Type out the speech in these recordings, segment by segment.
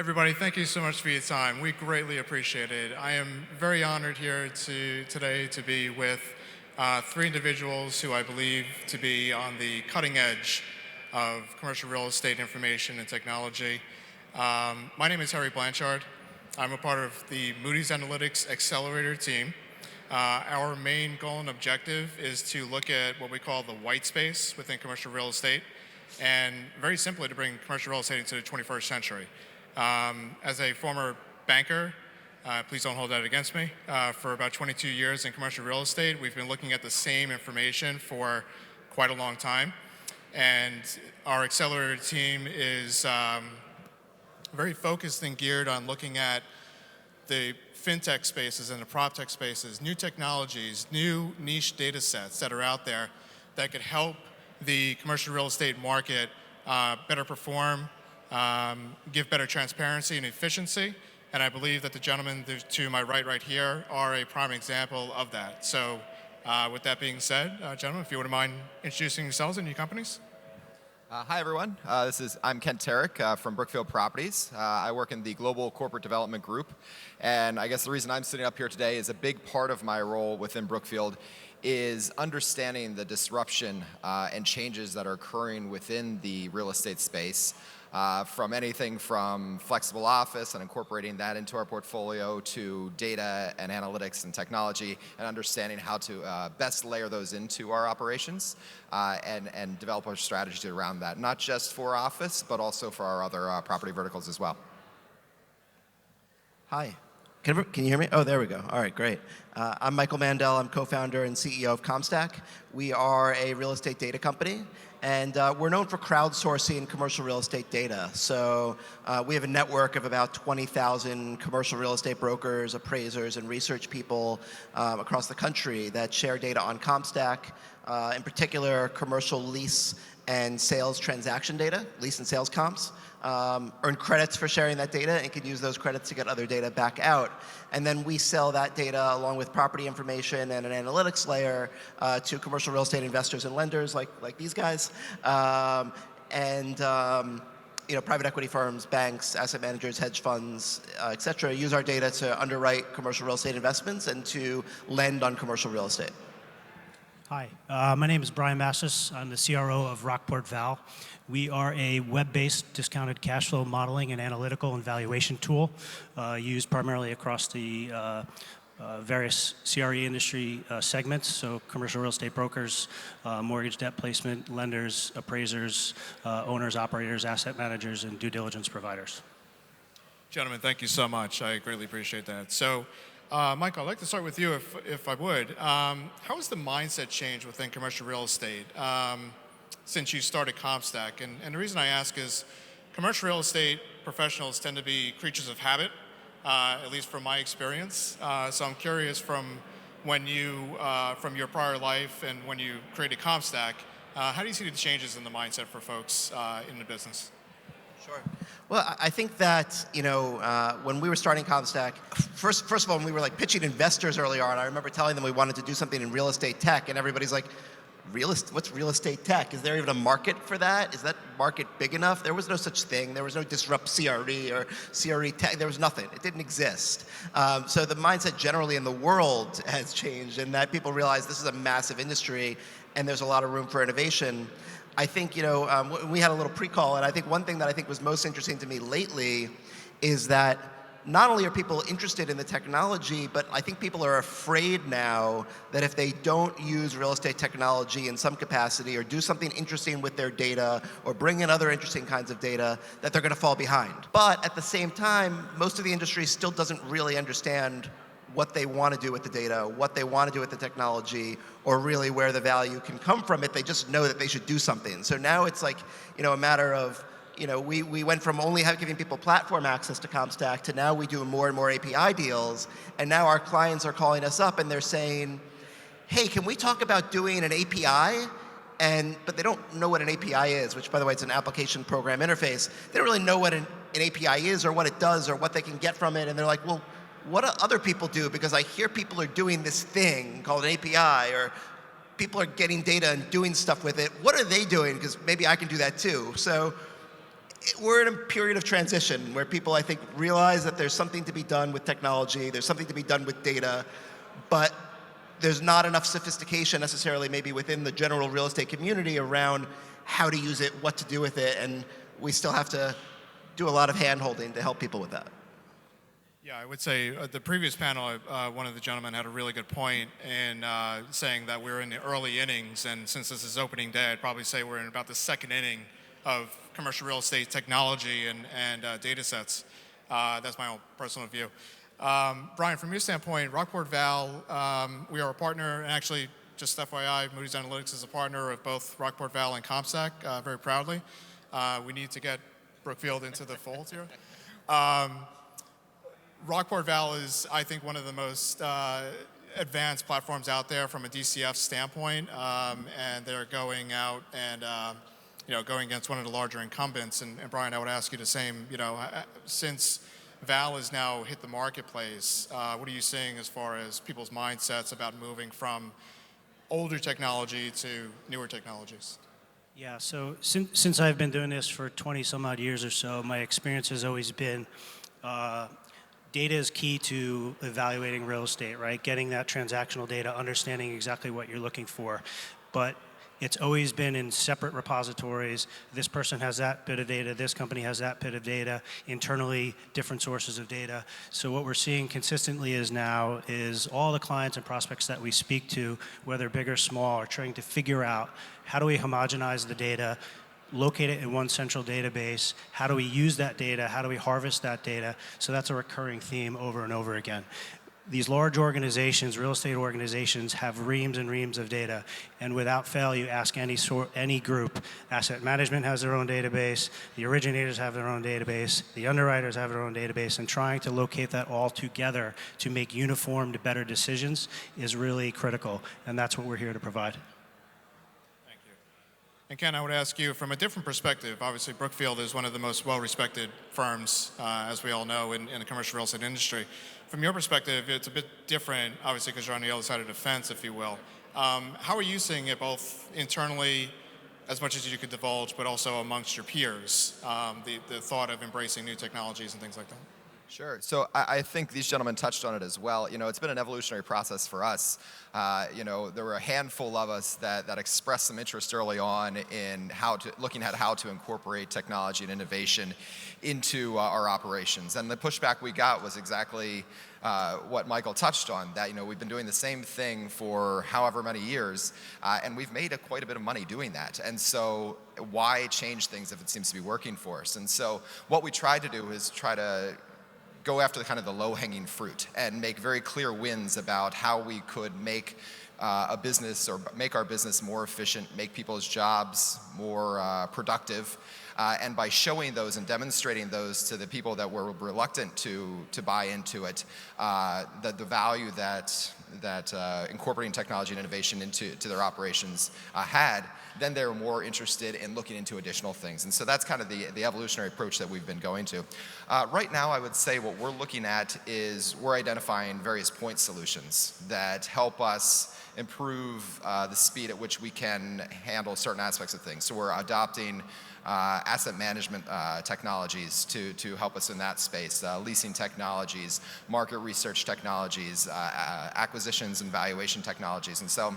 Everybody, thank you so much for your time. We greatly appreciate it. I am very honored here today to be with three individuals who I believe to be on the cutting edge of commercial real estate information and technology. My name is Blanchard. I'm a part of the Moody's Analytics Accelerator team. Our main goal and objective is to look at what we call the white space within commercial real estate, and very simply to bring commercial real estate into the 21st century. As a former banker, please don't hold that against me, for about 22 years in commercial real estate, we've been looking at the same information for quite a long time. And our Accelerator team is very focused and geared on looking at the fintech spaces and the proptech spaces, new technologies, new niche data sets that are out there that could help the commercial real estate market better perform, give better transparency and efficiency, and I believe that the gentlemen to my right here are a prime example of that. So with that being said, gentlemen, if you wouldn't mind introducing yourselves and your companies. Hi, everyone. I'm Kent Tarrach from Brookfield Properties. I work in the Global Corporate Development Group, and I guess the reason I'm sitting up here today is a big part of my role within Brookfield is understanding the disruption and changes that are occurring within the real estate space. From anything from flexible office and incorporating that into our portfolio to data and analytics and technology and understanding how to best layer those into our operations and develop our strategy around that, not just for office, but also for our other property verticals as well. Hi. Can you hear me? Oh, there we go. All right, great. I'm Michael Mandel. I'm co-founder and CEO of CompStak. We are a real estate data company, and we're known for crowdsourcing commercial real estate data. So we have a network of about 20,000 commercial real estate brokers, appraisers, and research people across the country that share data on CompStak, in particular commercial lease and sales transaction data, lease and sales comps. Earn credits for sharing that data and can use those credits to get other data back out. And then we sell that data along with property information and an analytics layer to commercial real estate investors and lenders like these guys. Private equity firms, banks, asset managers, hedge funds, et cetera, use our data to underwrite commercial real estate investments and to lend on commercial real estate. Hi, my name is Brian Mascis. I'm the CRO of Rockport Val. We are a web-based discounted cash flow modeling and analytical and valuation tool used primarily across the various CRE industry segments, so commercial real estate brokers, mortgage debt placement, lenders, appraisers, owners, operators, asset managers, and due diligence providers. Gentlemen, thank you so much. I greatly appreciate that. So, Michael, I'd like to start with you, if I would. How has the mindset changed within commercial real estate since you started CompStak? And the reason I ask is commercial real estate professionals tend to be creatures of habit, at least from my experience. So I'm curious from when from your prior life and when you created CompStak, how do you see the changes in the mindset for folks in the business? Sure. Well, I think that, when we were starting CompStak, first of all, when we were pitching investors early on, I remember telling them we wanted to do something in real estate tech, and everybody's like, what's real estate tech? Is there even a market for that? Is that market big enough? There was no such thing. There was no DisruptCRE or CRE tech. There was nothing. It didn't exist. So the mindset generally in the world has changed, and that people realize this is a massive industry and there's a lot of room for innovation. I think, we had a little pre-call, and I think one thing that I think was most interesting to me lately is that not only are people interested in the technology, but I think people are afraid now that if they don't use real estate technology in some capacity or do something interesting with their data or bring in other interesting kinds of data, that they're going to fall behind. But at the same time, most of the industry still doesn't really understand what they want to do with the data, what they want to do with the technology, or really where the value can come from it. They just know that they should do something. So now it's like, a matter of, we went from only giving people platform access to CompStak to now we do more and more API deals. And now our clients are calling us up and they're saying, hey, can we talk about doing an API? But they don't know what an API is, which, by the way, it's an application program interface. They don't really know what an API is or what it does or what they can get from it. And they're like, well, what do other people do? Because I hear people are doing this thing called an API, or people are getting data and doing stuff with it. What are they doing? Because maybe I can do that too. So we're in a period of transition where people, I think, realize that there's something to be done with technology, there's something to be done with data, but there's not enough sophistication necessarily maybe within the general real estate community around how to use it, what to do with it, and we still have to do a lot of hand-holding to help people with that. Yeah, I would say the previous panel, one of the gentlemen had a really good point in saying that we're in the early innings, and since this is opening day, I'd probably say we're in about the second inning of commercial real estate technology and data sets. That's my own personal view. Brian, from your standpoint, Rockport Val, we are a partner, and actually, just FYI, Moody's Analytics is a partner of both Rockport Val and CompStak, very proudly. We need to get Brookfield into the fold here. Rockport Val is, I think, one of the most advanced platforms out there from a DCF standpoint, and they're going out and going against one of the larger incumbents. And Brian, I would ask you the same. Since Val has now hit the marketplace, what are you seeing as far as people's mindsets about moving from older technology to newer technologies? Yeah, so since I've been doing this for 20 some odd years or so, my experience has always been data is key to evaluating real estate, right? Getting that transactional data, understanding exactly what you're looking for. But it's always been in separate repositories. This person has that bit of data, this company has that bit of data, internally different sources of data. So what we're seeing consistently is all the clients and prospects that we speak to, whether big or small, are trying to figure out how do we homogenize the data, locate it in one central database, how do we use that data, how do we harvest that data. So that's a recurring theme over and over again. These large organizations, real estate organizations, have reams and reams of data, and without fail, you ask any group, asset management has their own database, the originators have their own database, the underwriters have their own database, and trying to locate that all together to make uniformed, better decisions is really critical, and that's what we're here to provide. And Ken, I would ask you from a different perspective. Obviously, Brookfield is one of the most well-respected firms, as we all know, in the commercial real estate industry. From your perspective, it's a bit different, obviously, because you're on the other side of the fence, if you will. How are you seeing it both internally, as much as you could divulge, but also amongst your peers, the thought of embracing new technologies and things like that? Sure. So I think these gentlemen touched on it as well. It's been an evolutionary process for us. There were a handful of us that expressed some interest early on in looking at how to incorporate technology and innovation into our operations. And the pushback we got was exactly what Michael touched on, that we've been doing the same thing for however many years, and we've made quite a bit of money doing that. And so why change things if it seems to be working for us? And so what we tried to do is try to go after the low-hanging fruit and make very clear wins about how we could make a business or make our business more efficient, make people's jobs more productive. And by showing those and demonstrating those to the people that were reluctant to buy into it, the value that incorporating technology and innovation into their operations had, then they were more interested in looking into additional things. And so that's kind of the evolutionary approach that we've been going to. Right now, I would say what we're looking at is we're identifying various point solutions that help us improve the speed at which we can handle certain aspects of things. So we're adopting asset management technologies to help us in that space, leasing technologies, market research technologies, acquisitions and valuation technologies. And so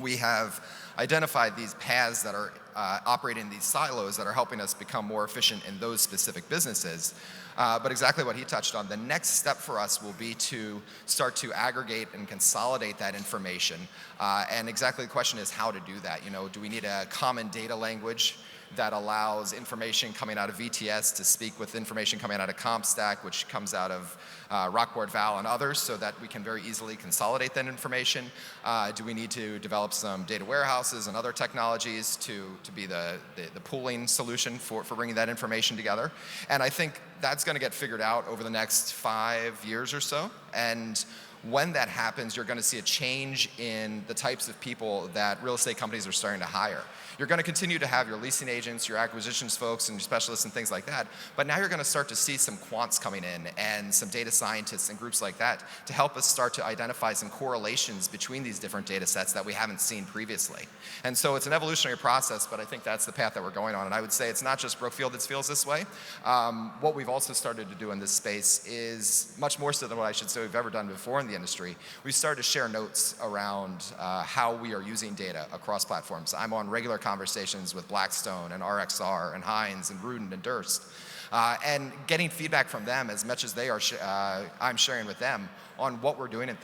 we have identified these paths that are operating in these silos that are helping us become more efficient in those specific businesses. But exactly what he touched on, the next step for us will be to start to aggregate and consolidate that information. And exactly the question is how to do that. Do we need a common data language that allows information coming out of VTS to speak with information coming out of CompStak, which comes out of Rockport Val and others, so that we can very easily consolidate that information? Do we need to develop some data warehouses and other technologies to be the pooling solution for bringing that information together? And I think that's going to get figured out over the next 5 years or so. And when that happens, you're going to see a change in the types of people that real estate companies are starting to hire. You're going to continue to have your leasing agents, your acquisitions folks, and your specialists and things like that, but now you're going to start to see some quants coming in and some data scientists and groups like that to help us start to identify some correlations between these different data sets that we haven't seen previously. And so it's an evolutionary process, but I think that's the path that we're going on. And I would say it's not just Brookfield that feels this way. What we've also started to do in this space is much more so than what I should say we've ever done before in the industry. We've started to share notes around how we are using data across platforms. I'm on regular conversations with Blackstone and RXR and Hines and Rudin and Durst, and getting feedback from them as much as they are I'm sharing with them on what we're doing at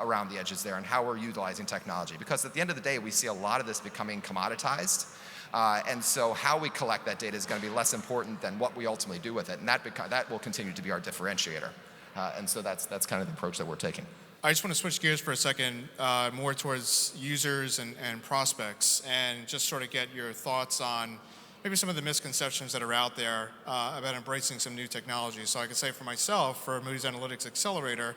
around the edges there and how we're utilizing technology. Because at the end of the day, we see a lot of this becoming commoditized. And so how we collect that data is going to be less important than what we ultimately do with it. And that will continue to be our differentiator. And so that's kind of the approach that we're taking. I just want to switch gears for a second, more towards users and prospects, and just sort of get your thoughts on maybe some of the misconceptions that are out there about embracing some new technology. So I can say for myself, for Moody's Analytics Accelerator,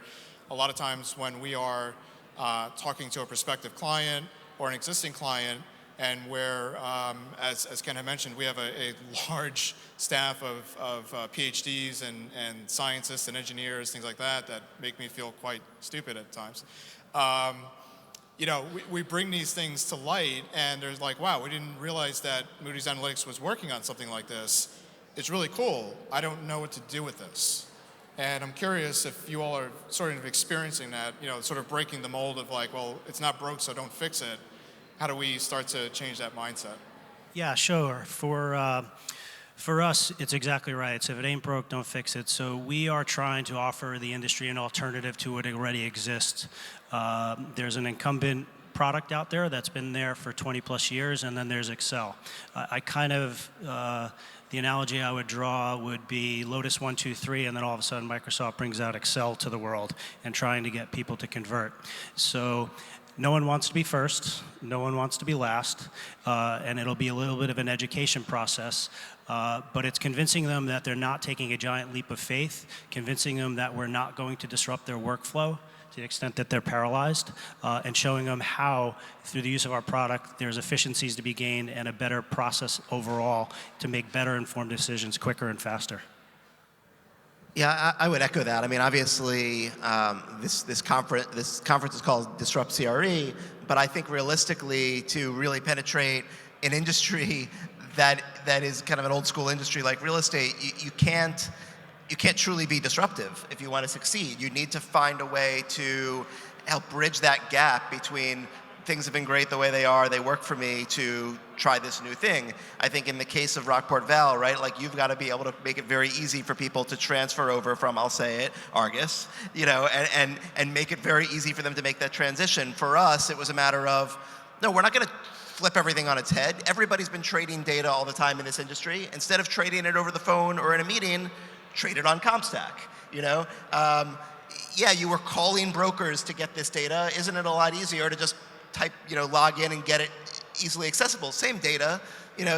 a lot of times when we are talking to a prospective client or an existing client, and where, as Ken had mentioned, we have a large staff of PhDs and scientists and engineers, things like that make me feel quite stupid at times. We bring these things to light, and there's like, wow, we didn't realize that Moody's Analytics was working on something like this. It's really cool. I don't know what to do with this. And I'm curious if you all are sort of experiencing that, sort of breaking the mold of like, well, it's not broke, so don't fix it. How do we start to change that mindset? Yeah, sure. For us, it's exactly right. So if it ain't broke, don't fix it. So we are trying to offer the industry an alternative to what already exists. There's an incumbent product out there that's been there for 20 plus years, and then there's Excel. The analogy I would draw would be Lotus 1, 2, 3, and then all of a sudden Microsoft brings out Excel to the world and trying to get people to convert. So no one wants to be first, no one wants to be last, and it'll be a little bit of an education process, but it's convincing them that they're not taking a giant leap of faith, convincing them that we're not going to disrupt their workflow to the extent that they're paralyzed, and showing them how, through the use of our product, there's efficiencies to be gained and a better process overall to make better informed decisions quicker and faster. Yeah, I would echo that. I mean, obviously, this conference is called DisruptCRE, but I think realistically, to really penetrate an industry that is kind of an old school industry like real estate, you can't truly be disruptive if you want to succeed. You need to find a way to help bridge that gap between things have been great the way they are, they work for me, to try this new thing. I think in the case of Rockport Val, right, like you've got to be able to make it very easy for people to transfer over from, I'll say it, Argus, and make it very easy for them to make that transition. For us, it was a matter of, no, we're not going to flip everything on its head. Everybody's been trading data all the time in this industry. Instead of trading it over the phone or in a meeting, trade it on CompStak, yeah, you were calling brokers to get this data. Isn't it a lot easier to just type, log in and get it easily accessible? Same data,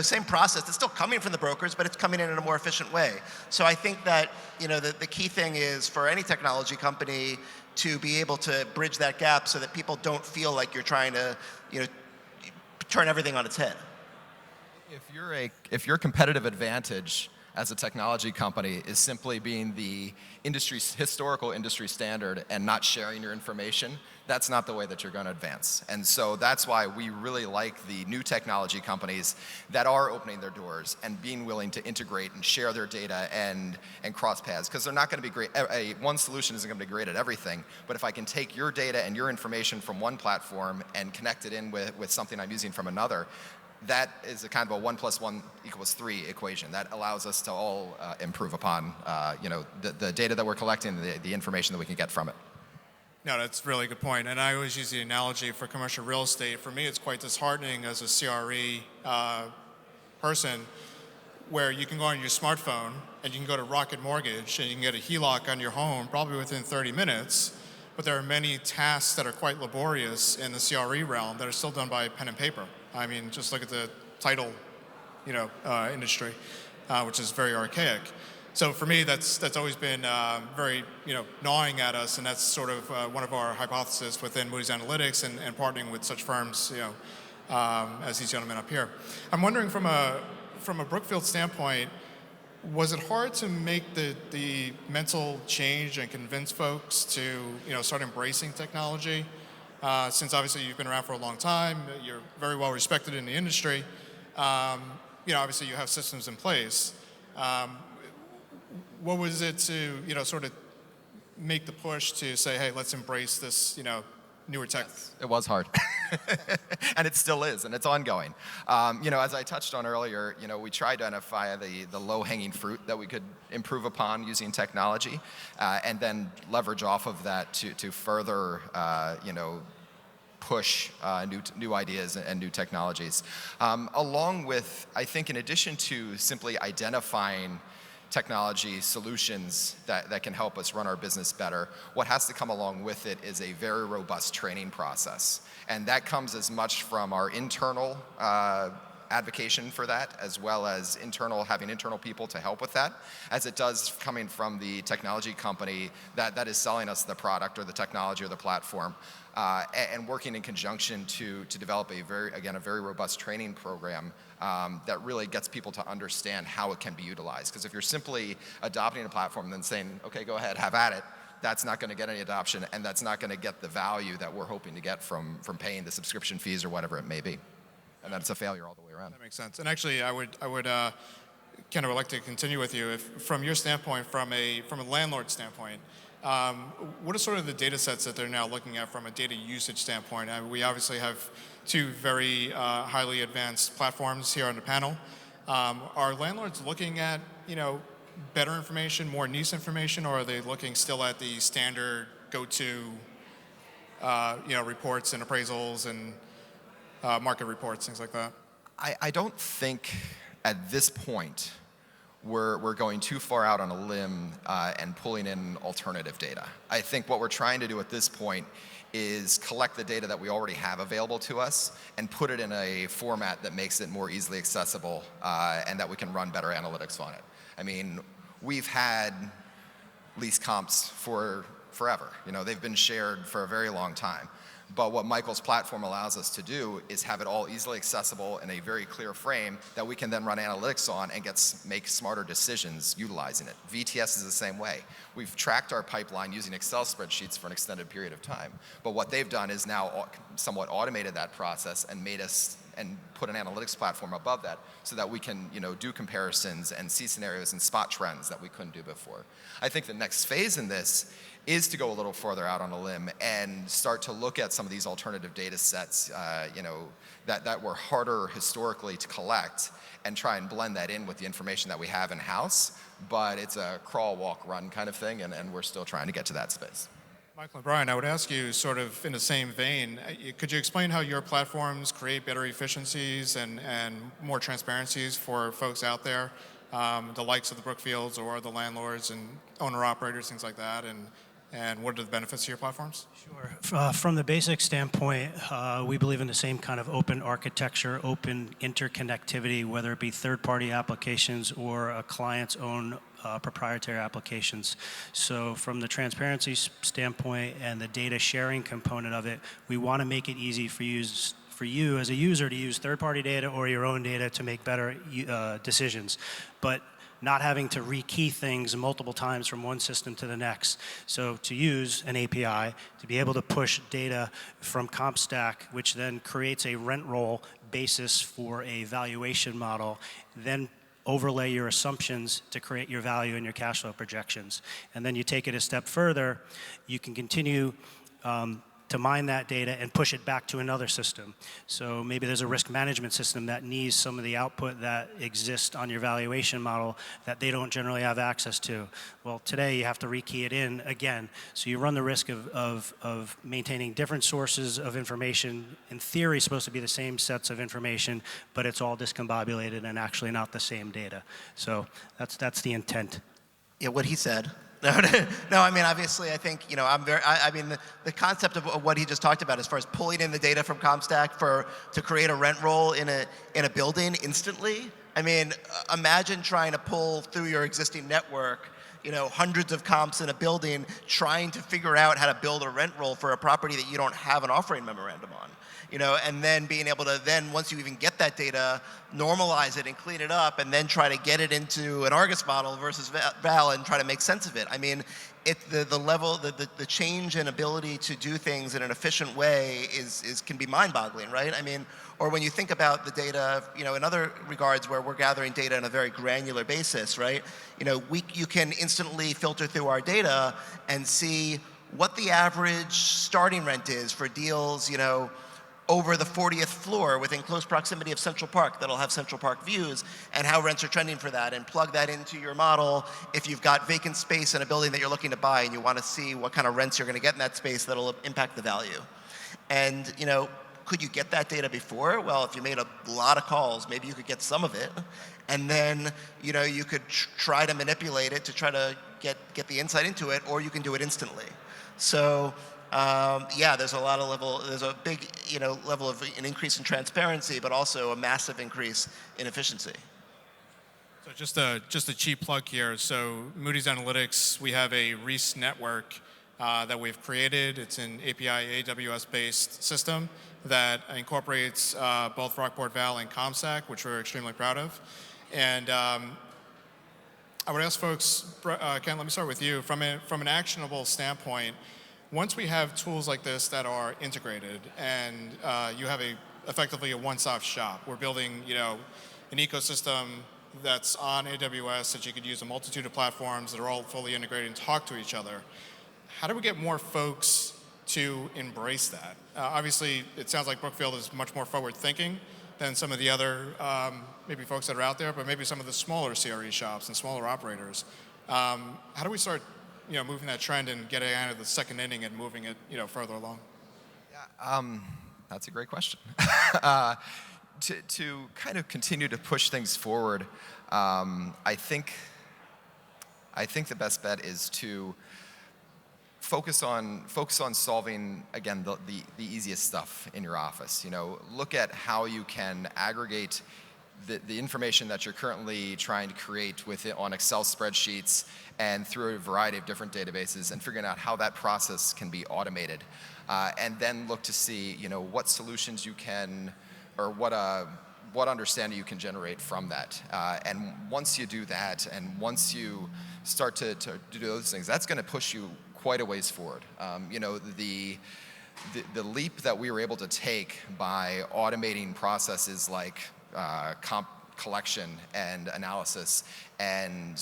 same process. It's still coming from the brokers, but it's coming in a more efficient way. So I think that, the key thing is for any technology company to be able to bridge that gap so that people don't feel like you're trying to, turn everything on its head. If your competitive advantage as a technology company is simply being the historical industry standard and not sharing your information, that's not the way that you're going to advance. And so that's why we really like the new technology companies that are opening their doors and being willing to integrate and share their data and cross paths, because they're not going to be great. One solution isn't going to be great at everything, but if I can take your data and your information from one platform and connect it in with something I'm using from another, that is a kind of a 1 + 1 = 3 equation that allows us to all improve upon the data that we're collecting, the information that we can get from it. No, that's a really good point. And I always use the analogy for commercial real estate. For me, it's quite disheartening as a CRE person, where you can go on your smartphone and you can go to Rocket Mortgage and you can get a HELOC on your home probably within 30 minutes. But there are many tasks that are quite laborious in the CRE realm that are still done by pen and paper. I mean, just look at the title, industry, which is very archaic. So for me, that's always been very gnawing at us, and that's sort of one of our hypotheses within Moody's Analytics and partnering with such firms as these gentlemen up here. I'm wondering from a Brookfield standpoint, was it hard to make the mental change and convince folks to start embracing technology? Since obviously you've been around for a long time, you're very well respected in the industry. Obviously you have systems in place. What was it to sort of make the push to say, hey, let's embrace this newer tech? Yes, it was hard, and it still is, and it's ongoing. As I touched on earlier, we tried to identify the low-hanging fruit that we could improve upon using technology, and then leverage off of that to further, push new ideas and new technologies. Along with, I think, in addition to simply identifying technology solutions that can help us run our business better, what has to come along with it is a very robust training process. And that comes as much from our internal advocation for that, as well as having internal people to help with that, as it does coming from the technology company that is selling us the product or the technology or the platform, and working in conjunction to develop a very robust training program that really gets people to understand how it can be utilized. Because if you're simply adopting a platform and then saying, okay, go ahead, have at it, that's not going to get any adoption, and that's not going to get the value that we're hoping to get from paying the subscription fees or whatever it may be. And that's a failure all the way around. That makes sense. And actually, I would kind of like to continue with you. If, from your standpoint, from a landlord standpoint, what are sort of the data sets that they're now looking at from a data usage standpoint? We obviously have two very highly advanced platforms here on the panel. Are landlords looking at better information, more niche information, or are they looking still at the standard go-to reports and appraisals and market reports, things like that? I don't think at this point we're going too far out on a limb and pulling in alternative data. I think what we're trying to do at this point is collect the data that we already have available to us and put it in a format that makes it more easily accessible and that we can run better analytics on it. I mean, we've had lease comps for forever. They've been shared for a very long time. But what Michael's platform allows us to do is have it all easily accessible in a very clear frame that we can then run analytics on and make smarter decisions utilizing it. VTS is the same way. We've tracked our pipeline using Excel spreadsheets for an extended period of time. But what they've done is now somewhat automated that process and put an analytics platform above that so that we can do comparisons and see scenarios and spot trends that we couldn't do before. I think the next phase in this is to go a little further out on a limb and start to look at some of these alternative data sets that were harder historically to collect and try and blend that in with the information that we have in-house. But it's a crawl, walk, run kind of thing, and we're still trying to get to that space. Michael and Brian, I would ask you sort of in the same vein, could you explain how your platforms create better efficiencies and more transparencies for folks out there, the likes of the Brookfields or the landlords and owner-operators, things like that, and what are the benefits of your platforms? Sure. From the basic standpoint, we believe in the same kind of open architecture, open interconnectivity, whether it be third-party applications or a client's own proprietary applications. So from the transparency standpoint and the data sharing component of it, we want to make it easy for you as a user to use third-party data or your own data to make better decisions. But not having to rekey things multiple times from one system to the next. So to use an API, to be able to push data from CompStak, which then creates a rent roll basis for a valuation model, then overlay your assumptions to create your value and your cash flow projections. And then you take it a step further, you can continue to mine that data and push it back to another system. So maybe there's a risk management system that needs some of the output that exists on your valuation model that they don't generally have access to. Well, today you have to rekey it in again. So you run the risk of maintaining different sources of information. In theory, supposed to be the same sets of information, but it's all discombobulated and actually not the same data. So that's the intent. Yeah, what he said. No, I mean, obviously, I think, I mean, the concept of what he just talked about as far as pulling in the data from CompStak to create a rent roll in a building instantly, I mean, imagine trying to pull through your existing network, hundreds of comps in a building, trying to figure out how to build a rent roll for a property that you don't have an offering memorandum on. And then being able to once you even get that data, normalize it and clean it up, and then try to get it into an Argus model versus Val and try to make sense of it. I mean, the change in ability to do things in an efficient way can be mind-boggling, right? I mean, or when you think about the data, in other regards where we're gathering data on a very granular basis, right? You can instantly filter through our data and see what the average starting rent is for deals, over the 40th floor within close proximity of Central Park that'll have Central Park views, and how rents are trending for that, and plug that into your model if you've got vacant space in a building that you're looking to buy and you want to see what kind of rents you're going to get in that space that'll impact the value. And could you get that data before? Well, if you made a lot of calls, maybe you could get some of it, and then you could try to manipulate it to try to get the insight into it, or you can do it instantly. So there's a big level of an increase in transparency, but also a massive increase in efficiency. So just a cheap plug here. So Moody's Analytics, we have a Reese network that we've created. It's an API AWS-based system that incorporates both Rockport, Val, and CompStak, which we're extremely proud of. And I would ask folks, Ken, let me start with you. From an actionable standpoint, once we have tools like this that are integrated and you have effectively a one-stop shop, we're building an ecosystem that's on AWS that you could use a multitude of platforms that are all fully integrated and talk to each other. How do we get more folks to embrace that? Obviously, it sounds like Brookfield is much more forward-thinking than some of the other maybe folks that are out there, but maybe some of the smaller CRE shops and smaller operators. How do we start moving that trend and getting out of the second inning and moving it, further along? Yeah, that's a great question. To kind of continue to push things forward, I think the best bet is to focus on solving, again, the easiest stuff in your office. Look at how you can aggregate the information that you're currently trying to create on Excel spreadsheets and through a variety of different databases, and figuring out how that process can be automated. And then look to see, what solutions you can, or what understanding you can generate from that. And once you do that, and once you start to do those things, that's going to push you quite a ways forward. The leap that we were able to take by automating processes like comp collection and analysis, and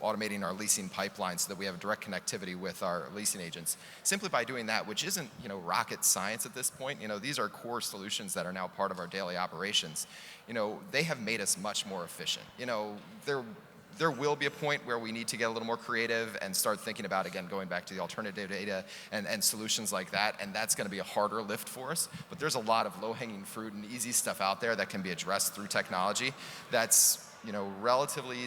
automating our leasing pipeline so that we have direct connectivity with our leasing agents. Simply by doing that, which isn't rocket science at this point, these are core solutions that are now part of our daily operations. They have made us much more efficient. There will be a point where we need to get a little more creative and start thinking about, again, going back to the alternative data and solutions like that, and that's going to be a harder lift for us. But there's a lot of low-hanging fruit and easy stuff out there that can be addressed through technology that's relatively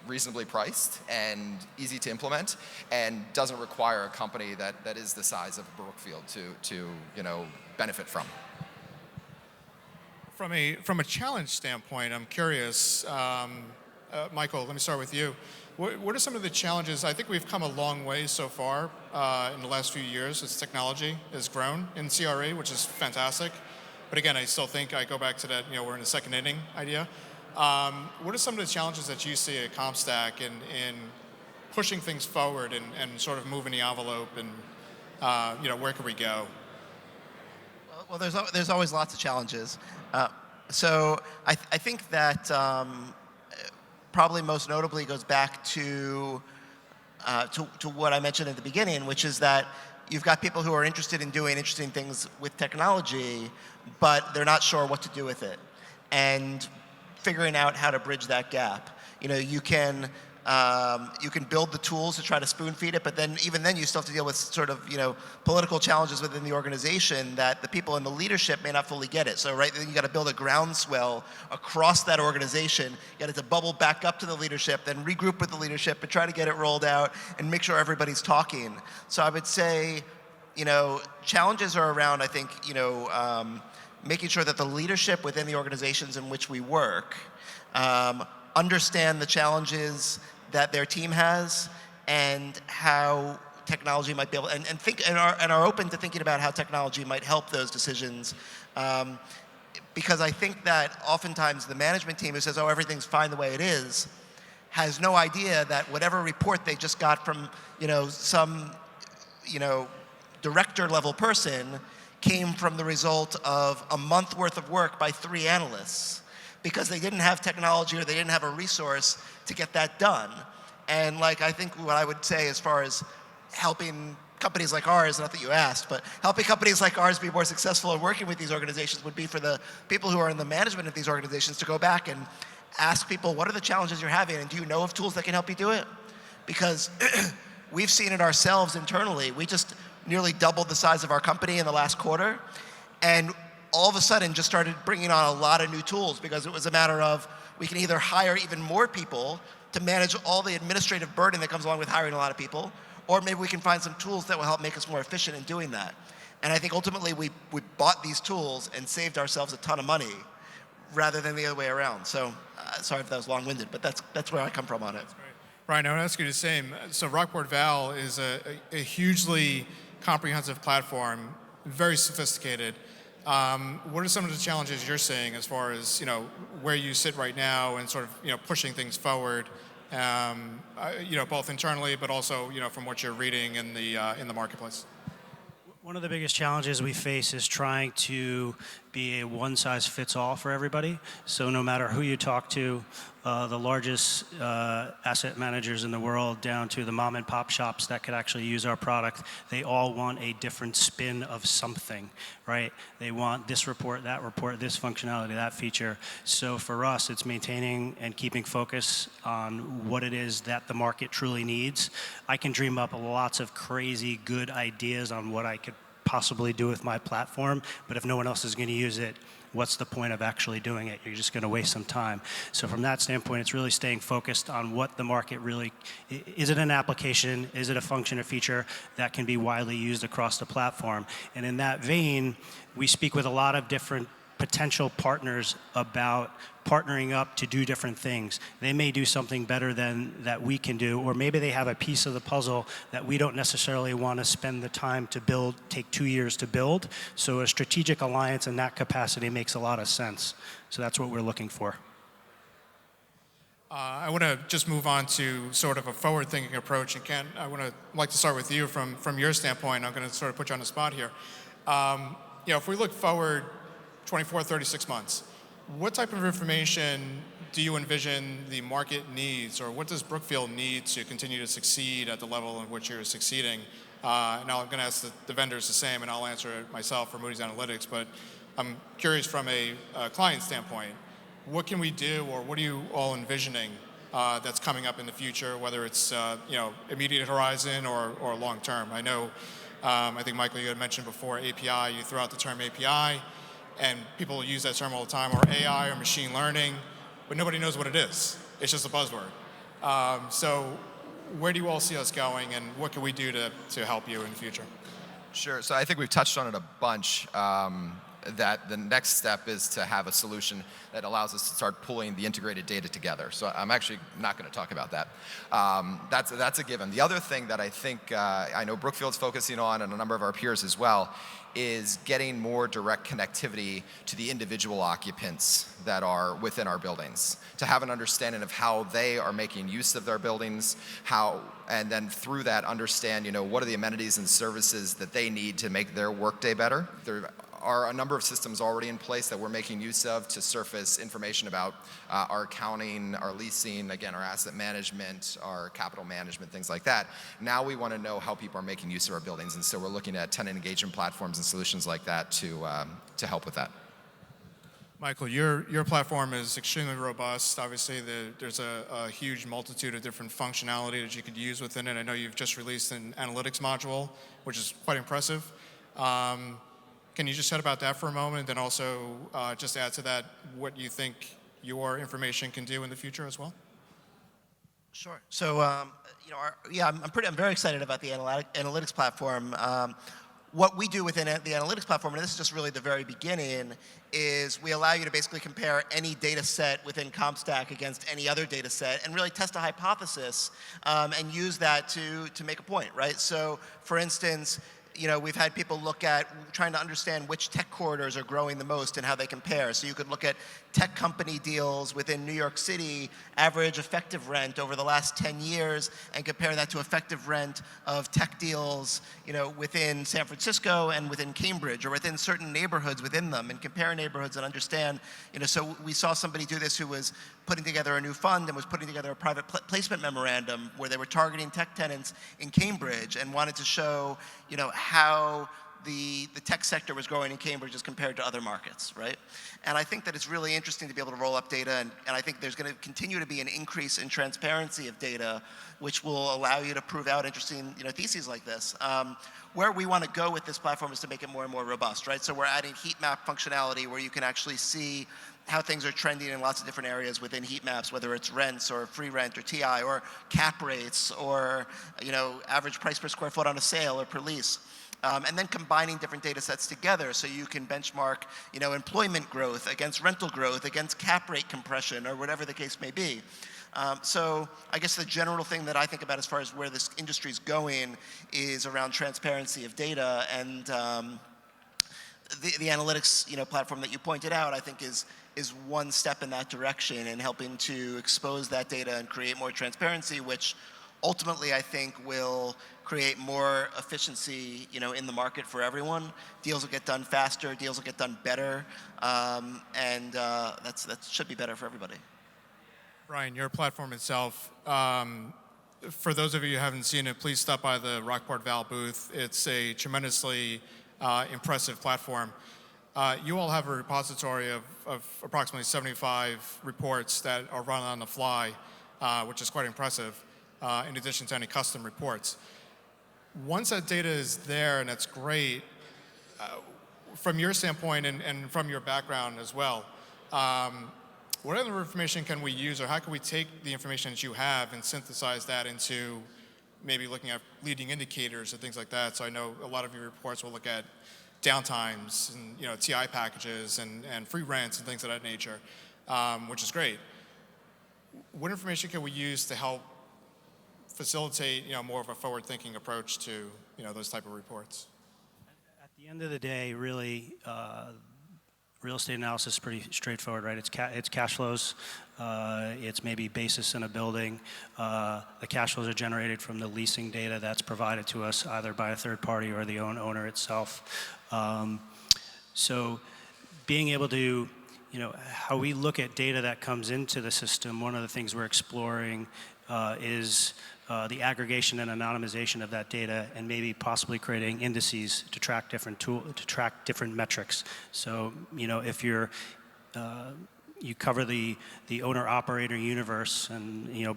reasonably priced and easy to implement, and doesn't require a company that is the size of Brookfield to benefit from. From a challenge standpoint, I'm curious. Michael, let me start with you. What are some of the challenges? I think we've come a long way so far in the last few years as technology has grown in CRE, which is fantastic. But again, I still think I go back to that, we're in the second inning idea. What are some of the challenges that you see at CompStak in pushing things forward and sort of moving the envelope, and where can we go? Well, there's always lots of challenges. So I think that probably most notably goes back to what I mentioned at the beginning, which is that you've got people who are interested in doing interesting things with technology, but they're not sure what to do with it, and figuring out how to bridge that gap. You can build the tools to try to spoon feed it, but then even then you still have to deal with sort of political challenges within the organization that the people in the leadership may not fully get it. So then you got to build a groundswell across that organization. You got to bubble back up to the leadership, then regroup with the leadership and try to get it rolled out and make sure everybody's talking. So I would say, challenges are around, I think, making sure that the leadership within the organizations in which we work understand the challenges that their team has and how technology might be able, and are open to thinking about how technology might help those decisions. Because I think that oftentimes the management team who says, oh, everything's fine the way it is, has no idea that whatever report they just got from some director level person came from the result of a month worth of work by 3 analysts because they didn't have technology or they didn't have a resource to get that done. And I think what I would say as far as helping companies like ours, not that you asked, but helping companies like ours be more successful in working with these organizations would be for the people who are in the management of these organizations to go back and ask people, what are the challenges you're having, and do you know of tools that can help you do it? Because we've seen it ourselves internally. We just nearly doubled the size of our company in the last quarter, and all of a sudden just started bringing on a lot of new tools because it was a matter of we can either hire even more people to manage all the administrative burden that comes along with hiring a lot of people, or maybe we can find some tools that will help make us more efficient in doing that. And I think ultimately we bought these tools and saved ourselves a ton of money rather than the other way around. So sorry if that was long-winded, but that's where I come from on it. Brian, I would ask you the same. So Rockport Val is a hugely comprehensive platform, very sophisticated. What are some of the challenges you're seeing as far as where you sit right now and sort of pushing things forward, both internally but also from what you're reading in the marketplace? One of the biggest challenges we face is trying to be a one-size-fits-all for everybody. So no matter who you talk to, the largest asset managers in the world down to the mom-and-pop shops that could actually use our product, they all want a different spin of something, right? They want this report, this functionality, that feature. So for us, it's maintaining and keeping focus on what it is that the market truly needs. I can dream up lots of crazy good ideas on what I could possibly do with my platform, but if no one else is going to use it, what's the point of actually doing it? You're just going to waste some time. So from that standpoint, it's really staying focused on what the market really, is it an application, is it a function or feature that can be widely used across the platform? And in that vein, we speak with a lot of different potential partners about partnering up to do different things. They may do something better than that we can do, or maybe they have a piece of the puzzle that we don't necessarily want to spend the time to build, take 2 years to build. So a strategic alliance in that capacity makes a lot of sense. So that's what we're looking for. I want to just move on to sort of a forward-thinking approach. And Ken, like to start with you from your standpoint. I'm going to sort of put you on the spot here. If we look forward 24, 36 months, what type of information do you envision the market needs, or what does Brookfield need to continue to succeed at the level in which you're succeeding? And I'm going to ask the vendors the same, and I'll answer it myself for Moody's Analytics, but I'm curious from a client standpoint, what can we do, or what are you all envisioning that's coming up in the future, whether it's immediate horizon or long term? I know, I think Michael, you had mentioned before API, you threw out the term API, and people use that term all the time, or AI or machine learning, but nobody knows what it is. It's just a buzzword. So where do you all see us going, and what can we do to help you in the future? Sure. So I think we've touched on it a bunch. That the next step is to have a solution that allows us to start pulling the integrated data together. So I'm actually not going to talk about that. That's a given. The other thing that I think I know Brookfield's focusing on, and a number of our peers as well, is getting more direct connectivity to the individual occupants that are within our buildings, to have an understanding of how they are making use of their buildings, and then through that understand, what are the amenities and services that they need to make their workday better. There are a number of systems already in place that we're making use of to surface information about our accounting, our leasing, again, our asset management, our capital management, things like that. Now we want to know how people are making use of our buildings, and so we're looking at tenant engagement platforms and solutions like that to help with that. Michael, your platform is extremely robust. Obviously, there's a huge multitude of different functionality that you could use within it. I know you've just released an analytics module, which is quite impressive. Can you just chat about that for a moment, and then also just add to that what you think your information can do in the future as well? Sure. So, I'm very excited about the analytics platform. what we do within the analytics platform, and this is just really the very beginning, is we allow you to basically compare any data set within CompStak against any other data set and really test a hypothesis and use that to make a point, right? So for instance, we've had people look at trying to understand which tech corridors are growing the most and how they compare. So you could look at tech company deals within New York City, average effective rent over the last 10 years, and compare that to effective rent of tech deals, within San Francisco and within Cambridge, or within certain neighborhoods within them, and compare neighborhoods and understand, so we saw somebody do this who was putting together a new fund and was putting together a private placement memorandum where they were targeting tech tenants in Cambridge and wanted to show, how the tech sector was growing in Cambridge as compared to other markets, right? And I think that it's really interesting to be able to roll up data, and I think there's going to continue to be an increase in transparency of data, which will allow you to prove out interesting, theses like this. Where we want to go with this platform is to make it more and more robust, right? So we're adding heat map functionality where you can actually see how things are trending in lots of different areas within heat maps, whether it's rents or free rent or TI or cap rates or average price per square foot on a sale or per lease. And then combining different data sets together so you can benchmark employment growth against rental growth, against cap rate compression, or whatever the case may be. So I guess the general thing that I think about as far as where this industry is going is around transparency of data, and the analytics platform that you pointed out, I think is one step in that direction and helping to expose that data and create more transparency, which ultimately I think will create more efficiency in the market for everyone. Deals will get done faster, deals will get done better, and that should be better for everybody. Brian, your platform itself, for those of you who haven't seen it, please stop by the Rockport Val booth. It's a tremendously impressive platform. You all have a repository of approximately 75 reports that are run on the fly, which is quite impressive, in addition to any custom reports. Once that data is there, and that's great, from your standpoint and from your background as well, what other information can we use, or how can we take the information that you have and synthesize that into maybe looking at leading indicators and things like that? So I know a lot of your reports will look at downtimes and TI packages and free rents and things of that nature, which is great. What information can we use to help facilitate more of a forward-thinking approach to those type of reports? At the end of the day, really, real estate analysis is pretty straightforward, right? It's cash flows. It's maybe basis in a building. The cash flows are generated from the leasing data that's provided to us either by a third party or the owner itself. So being able to, how we look at data that comes into the system, one of the things we're exploring is the aggregation and anonymization of that data, and maybe possibly creating indices to track different metrics. So, if you cover the owner-operator universe, and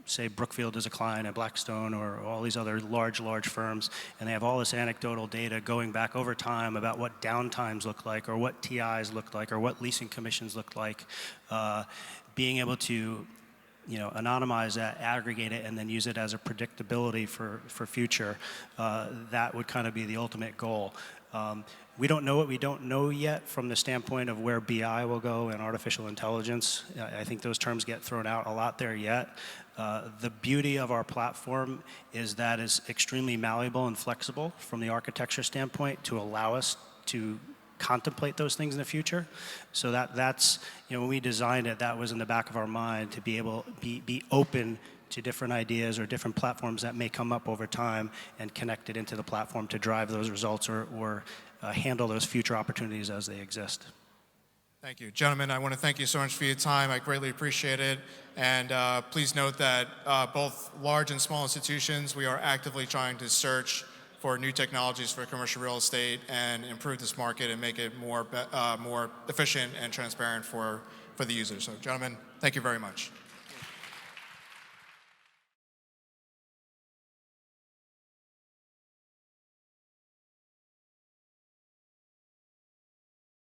say Brookfield is a client at Blackstone or all these other large firms, and they have all this anecdotal data going back over time about what downtimes look like, or what TIs look like, or what leasing commissions look like, being able to anonymize that, aggregate it, and then use it as a predictability for future, that would kind of be the ultimate goal. We don't know what we don't know yet from the standpoint of where BI will go and artificial intelligence. I think those terms get thrown out a lot there yet. The beauty of our platform is that it's extremely malleable and flexible from the architecture standpoint to allow us to contemplate those things in the future. So that's when we designed it, that was in the back of our mind, to be able be open to different ideas or different platforms that may come up over time, and connect it into the platform to drive those results or handle those future opportunities as they exist. Thank you. Gentlemen, I want to thank you so much for your time. I greatly appreciate it. And please note that both large and small institutions, we are actively trying to search for new technologies for commercial real estate and improve this market and make it more efficient and transparent for the users. So, gentlemen, thank you very much.